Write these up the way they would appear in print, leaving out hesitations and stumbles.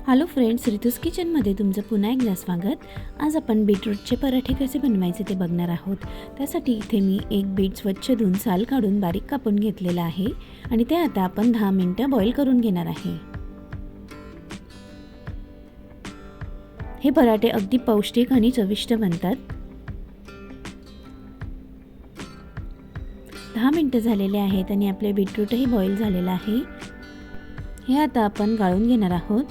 Hello friends, रितूस किचनमध्ये तुमचं पुन्हा एकदा स्वागत. आज आपण बीटरूटचे पराठे कसे बनवायचे ते बघणार आहोत. त्यासाठी इथे मी एक बीट स्वच्छ धुवून साल काढून बारीक कापून घेतलेला आहे आणि ते आता आपण 10 मिनिटं बॉईल करून घेणार आहे. हे पराठे अगदी पौष्टिक आणि चविष्ट बनतात. 10 मिनिटं झालेले आहेत आणि आपले बीटरूटही बॉईल झालेलं आहे. हे आता आपण गाळून घेणार आहोत.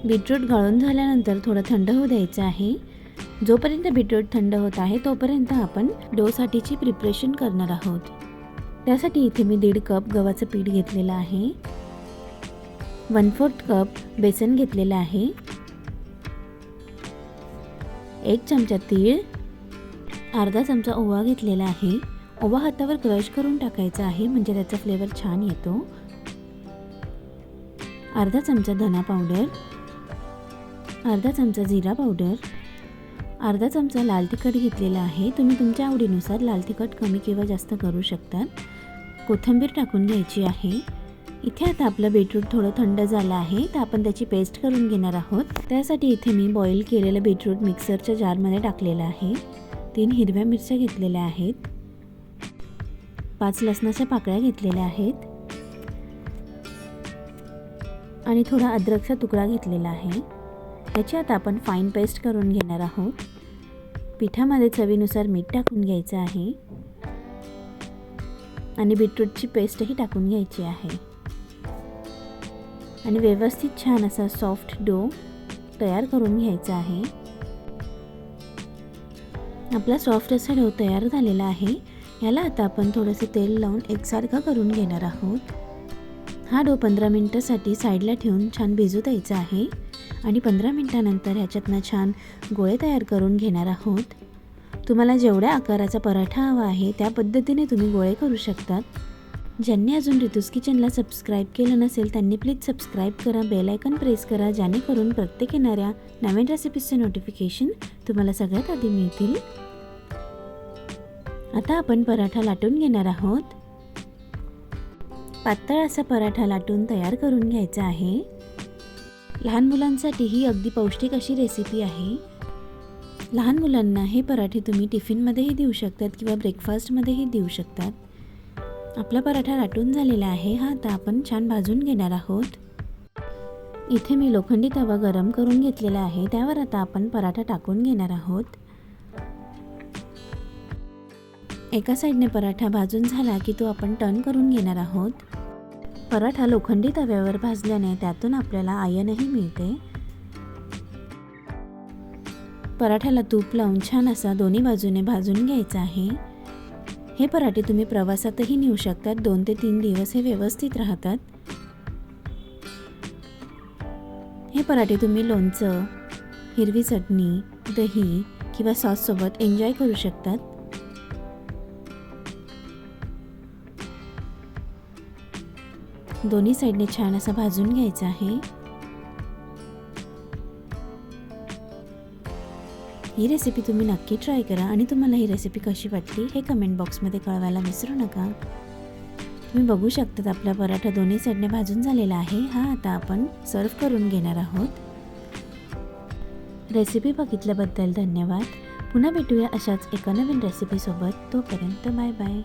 बीटरूट गाळून झाल्यानंतर थोडं थंड होऊ द्यायचं आहे. जोपर्यंत बीटरूट थंड होत आहे तोपर्यंत आपण डोसाठीची प्रिपरेशन करणार आहोत. त्यासाठी इथे मी 1.5 कप गव्हाचं पीठ घेतलेलं आहे. 1/4 कप बेसन घेतलेलं आहे. 1 चमचा तीळ, अर्धा चमचा ओवा घेतलेला आहे. ओवा हातावर क्रश करून टाकायचा आहे म्हणजे त्याचा फ्लेवर छान येतो. अर्धा चमचा धना पावडर, अर्धा चमचा जिरा पावडर, अर्धा चमचा लाल तिखट घेतलेला आहे. तुम्ही तुमच्या आवडीनुसार लाल तिखट कमी किंवा जास्त करू शकता. कोथिंबीर टाकून घ्यायची आहे. इथे आता आपलं बीटरूट थोडं थंड झालं आहे तर आपण त्याची पेस्ट करून घेणार आहोत. त्यासाठी इथे मी बॉईल केलेलं बीटरूट मिक्सरच्या जारमध्ये टाकलेलं आहे. 3 हिरव्या मिरच्या घेतलेल्या आहेत. 5 लसणाच्या पाकळ्या घेतलेल्या आहेत आणि थोडा अद्रकचा तुकडा घेतलेला आहे. याची आता आपण फाईन पेस्ट करून घेणार आहोत. पिठामध्ये चवीनुसार मीठ टाकून घ्यायचं आहे आणि बीटरूटची पेस्टही टाकून घ्यायची आहे आणि व्यवस्थित छान असा सॉफ्ट डो तयार करून घ्यायचा आहे. आपला सॉफ्ट असा डो तयार झालेला आहे. याला आता आपण थोडंसं तेल लावून एकसारखा करून घेणार आहोत. हा डो 15 मिनिटांसाठी साईडला ठेवून छान भिजू द्यायचा आहे आणि 15 मिनिटांनंतर ह्याच्यातनं छान गोळे तयार करून घेणार आहोत. तुम्हाला जेवढ्या आकाराचा पराठा हवा आहे त्या पद्धतीने तुम्ही गोळे करू शकतात. ज्यांनी अजून रितूस किचनला सबस्क्राईब केलं नसेल त्यांनी प्लीज सबस्क्राईब करा, बेल आयकॉन प्रेस करा, जेणेकरून प्रत्येक येणाऱ्या नवीन रेसिपीजचे नोटिफिकेशन तुम्हाला सगळ्यात आधी मिळतील. आता आपण पराठा लाटून घेणार आहोत. पातळ असा पराठा लाटून तयार करून घ्यायचा आहे. लहान मुलांसाठी ही अगदी पौष्टिक अशी रेसिपी आहे. लहान मुलांना हे पराठे तुम्ही टिफिनमध्येही देऊ शकतात किंवा ब्रेकफास्टमध्येही देऊ शकतात. आपला पराठा लाटून झालेला आहे. हा आता आपण छान भाजून घेणार आहोत. इथे मी लोखंडी तवा गरम करून घेतलेला आहे. त्यावर आता आपण पराठा टाकून घेणार आहोत. एका साईडने पराठा भाजून झाला की तो आपण टर्न करून घेणार आहोत. पराठा लोखंडी तव्यावर भाजल्याने त्यातून आपल्याला आयनही मिळते. पराठ्याला तूप लावून छान असा दोन्ही बाजूने भाजून घ्यायचा आहे. हे पराठे तुम्ही प्रवासातही नेऊ शकतात. 2 ते 3 दिवस हे व्यवस्थित राहतात. हे पराठे तुम्ही लोणचं, हिरवी चटणी, दही किंवा सॉससोबत एन्जॉय करू शकतात. दोन्ही साईडने छान असा भाजून घ्यायचा आहे. ही रेसिपी तुम्ही नक्की ट्राय करा आणि तुम्हाला ही रेसिपी कशी वाटली हे कमेंट बॉक्समध्ये कळवायला विसरू नका. तुम्ही बघू शकता आपला पराठा दोन्ही साईडने भाजून झालेला आहे. हा आता आपण सर्व करून घेणार आहोत. रेसिपी बघितल्याबद्दल धन्यवाद. पुन्हा भेटूया अशाच एका नवीन रेसिपीसोबत. तोपर्यंत बाय बाय.